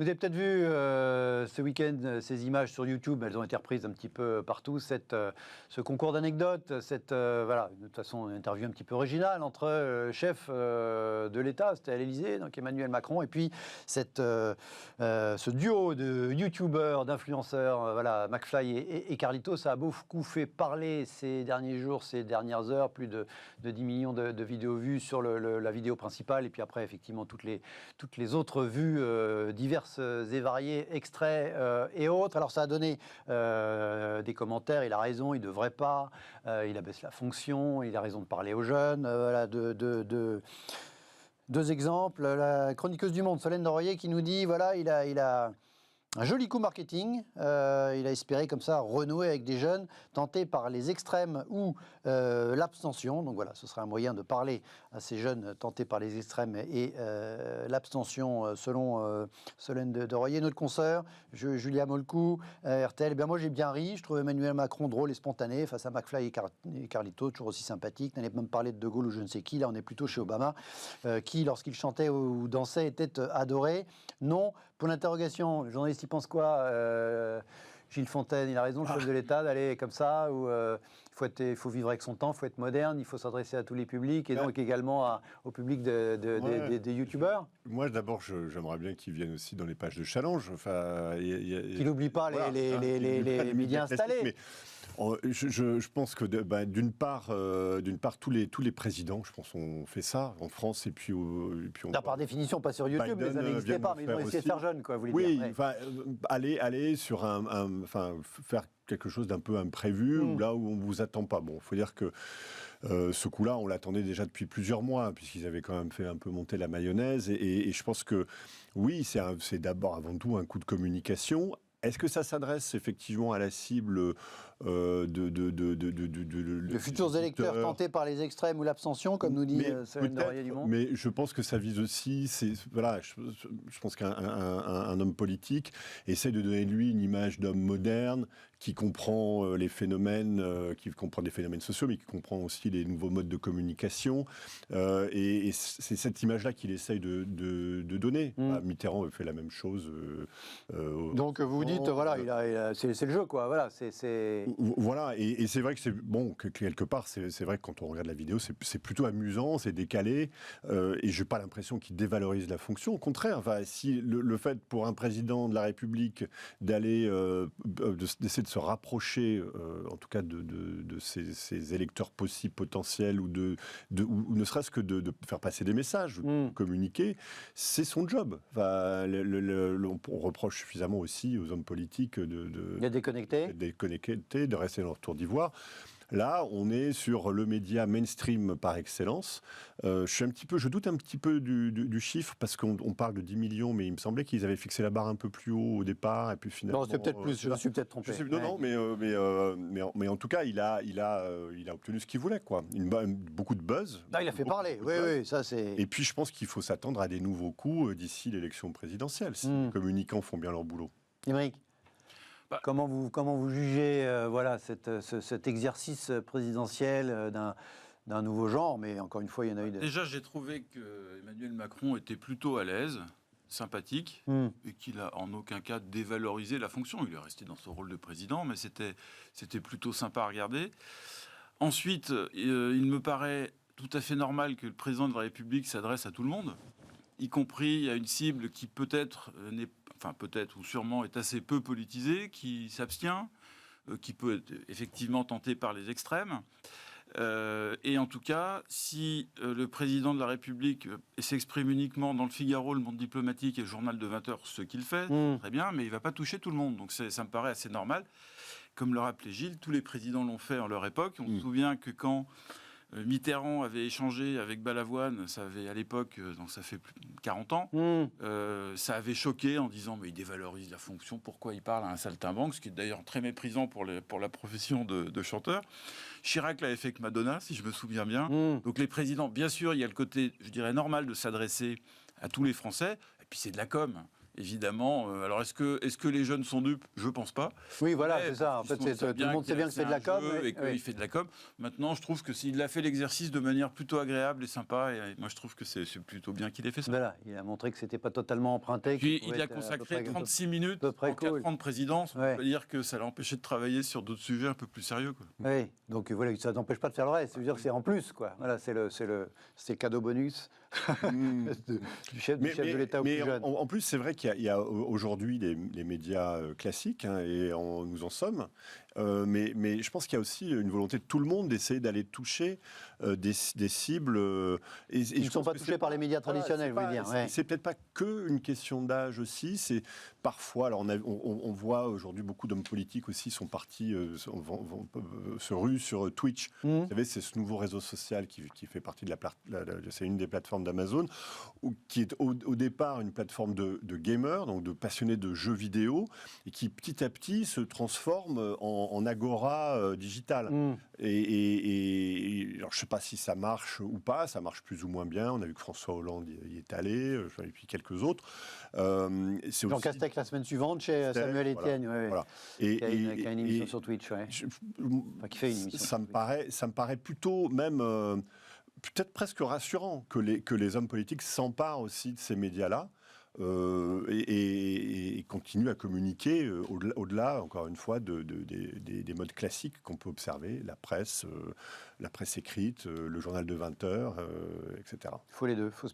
Vous avez peut-être vu ce week-end ces images sur YouTube, elles ont été reprises un petit peu partout, ce concours d'anecdotes, voilà, de toute façon une interview un petit peu originale entre chefs de l'État, c'était à l'Élysée, donc Emmanuel Macron, et puis ce duo de YouTubeurs, d'influenceurs, voilà, McFly et Carlito, ça a beaucoup fait parler ces derniers jours, ces dernières heures, plus de 10 millions de vidéos vues sur la vidéo principale, et puis après effectivement toutes les autres vues diverses et variées, extraits et autres. Alors ça a donné des commentaires, il a raison, il ne devrait pas, il abaisse la fonction, il a raison de parler aux jeunes, voilà, deux exemples, la chroniqueuse du Monde, Solène Doroyer, qui nous dit, voilà, il a un joli coup marketing, il a espéré comme ça renouer avec des jeunes tentés par les extrêmes ou l'abstention. Donc voilà, ce serait un moyen de parler à ces jeunes tentés par les extrêmes et l'abstention selon Solène Doroyer. Notre consoeur, Julia Molcou, RTL, moi j'ai bien ri, je trouve Emmanuel Macron drôle et spontané face à McFly et Carlito, toujours aussi sympathique. N'allait même parler de Gaulle ou je ne sais qui, là on est plutôt chez Obama, qui lorsqu'il chantait ou dansait était adoré. Non, pour l'interrogation, le journaliste il pense quoi Gilles Fontaine, il a raison, le chef de l'État, d'aller comme ça, où il faut vivre avec son temps, il faut être moderne, il faut s'adresser à tous les publics, et donc également au public des youtubeurs. Moi, d'abord, j'aimerais bien qu'ils viennent aussi dans les pages de challenge. Enfin, qu'il n'oublie pas les médias installés. Mais je pense que d'une part, tous les présidents, je pense, ont fait ça en France et puis par définition, pas sur YouTube, mais ça n'existait pas, mais ils vont essayer de faire jeune, quoi. Vous voulez dire. Oui, aller sur faire quelque chose d'un peu imprévu, ou là où on ne vous attend pas. Bon, il faut dire que ce coup-là, on l'attendait déjà depuis plusieurs mois, puisqu'ils avaient quand même fait un peu monter la mayonnaise, et je pense que, oui, c'est d'abord, avant tout, un coup de communication. Est-ce que ça s'adresse effectivement à la cible de futurs électeurs tentés par les extrêmes ou l'abstention, comme nous dit Solène Doroyer du Monde? Mais je pense que ça vise aussi, je pense qu'un homme politique essaie de donner lui une image d'homme moderne, qui comprend les phénomènes, qui comprend des phénomènes sociaux, mais qui comprend aussi les nouveaux modes de communication. Et c'est cette image-là qu'il essaye de donner. Mitterrand fait la même chose. Donc vous dites, voilà, c'est le jeu, quoi. Voilà, Voilà, et c'est vrai que que quelque part, c'est vrai que quand on regarde la vidéo, c'est plutôt amusant, c'est décalé, et j'ai pas l'impression qu'il dévalorise la fonction. Au contraire, si le fait pour un président de la République d'aller d'essayer de se rapprocher, en tout cas de ses électeurs possibles, potentiels, ou ne serait-ce que de faire passer des messages, de communiquer, c'est son job. On reproche suffisamment aussi aux hommes politiques de déconnecter, de rester dans leur tour d'ivoire. Là, on est sur le média mainstream par excellence. Je doute un petit peu du chiffre, parce qu'on parle de 10 millions, mais il me semblait qu'ils avaient fixé la barre un peu plus haut au départ, et puis finalement... Non, c'était peut-être plus, je me suis peut-être trompé. Mais en tout cas, il a obtenu ce qu'il voulait, quoi. Beaucoup de buzz. Il a fait parler, oui, ça c'est... Et puis, je pense qu'il faut s'attendre à des nouveaux coups d'ici l'élection présidentielle, si les communicants font bien leur boulot. Émeric, comment vous jugez cet exercice présidentiel d'un nouveau genre, mais encore une fois, il y en a eu... Déjà, j'ai trouvé que Emmanuel Macron était plutôt à l'aise, sympathique, et qu'il a en aucun cas dévalorisé la fonction. Il est resté dans son rôle de président, mais c'était plutôt sympa à regarder. Ensuite, il me paraît tout à fait normal que le président de la République s'adresse à tout le monde, y compris à une cible qui peut-être ou sûrement est assez peu politisée, qui s'abstient, qui peut être effectivement tenté par les extrêmes. Et en tout cas, si le président de la République s'exprime uniquement dans le Figaro, le Monde diplomatique et le journal de 20h, ce qu'il fait, très bien, mais il ne va pas toucher tout le monde. Donc ça me paraît assez normal. Comme le rappelait Gilles, tous les présidents l'ont fait en leur époque. On se souvient que quand Mitterrand avait échangé avec Balavoine, ça avait à l'époque, donc ça fait plus de 40 ans, ça avait choqué en disant mais il dévalorise la fonction, pourquoi il parle à un saltimbanque, ce qui est d'ailleurs très méprisant pour la profession de chanteur. Chirac l'avait fait avec Madonna, si je me souviens bien. Donc les présidents, bien sûr, il y a le côté, je dirais, normal de s'adresser à tous les Français, et puis c'est de la com'. évidemment. Alors, est-ce que les jeunes sont dupes? Je ne pense pas. Oui, voilà, Mais c'est ça. En fait, tout le monde sait bien que c'est de la com. Et qu'il fait de la com. Maintenant, je trouve que s'il a fait l'exercice de manière plutôt agréable et sympa, et moi, je trouve que c'est plutôt bien qu'il ait fait ça. Voilà, il a montré que c'était pas totalement emprunté. Puis, il a consacré 36 minutes en 4 ans de présidence. On peut dire que ça l'a empêché de travailler sur d'autres sujets un peu plus sérieux, quoi. Oui, donc voilà, ça n'empêche pas de faire le reste. C'est-à-dire que c'est en plus, quoi. Voilà, c'est le cadeau bonus du chef de l'État au plus jeune. En plus, c'est vrai qu'il y a aujourd'hui les médias classiques, hein, et nous en sommes. Mais je pense qu'il y a aussi une volonté de tout le monde d'essayer d'aller toucher des cibles. Ils ne sont pas touchés par les médias traditionnels, vous voulez dire. C'est peut-être pas qu'une question d'âge aussi. C'est parfois, alors on voit aujourd'hui beaucoup d'hommes politiques aussi sont partis, se ruent sur Twitch. Vous savez, c'est ce nouveau réseau social qui fait partie de c'est une des plateformes d'Amazon, qui est au départ une plateforme de gamers, donc de passionnés de jeux vidéo, et qui petit à petit se transforme en agora digital. Et alors, je ne sais pas si ça marche ou pas, ça marche plus ou moins bien. On a vu que François Hollande y est allé, et puis quelques autres. Jean Castex la semaine suivante chez Samuel Etienne, voilà. Qui a une émission sur Twitch. Qui fait une émission. Ça me paraît plutôt même... peut-être presque rassurant que les hommes politiques s'emparent aussi de ces médias-là et continuent à communiquer au-delà, encore une fois, des modes classiques qu'on peut observer, la presse écrite, le journal de 20 heures, etc. Il faut les deux, il faut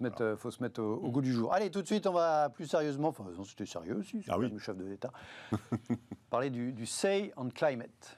se mettre au goût du jour. Allez, tout de suite, on va plus sérieusement, enfin, c'était sérieux aussi, c'est le chef de l'État, parler du Say on Climate.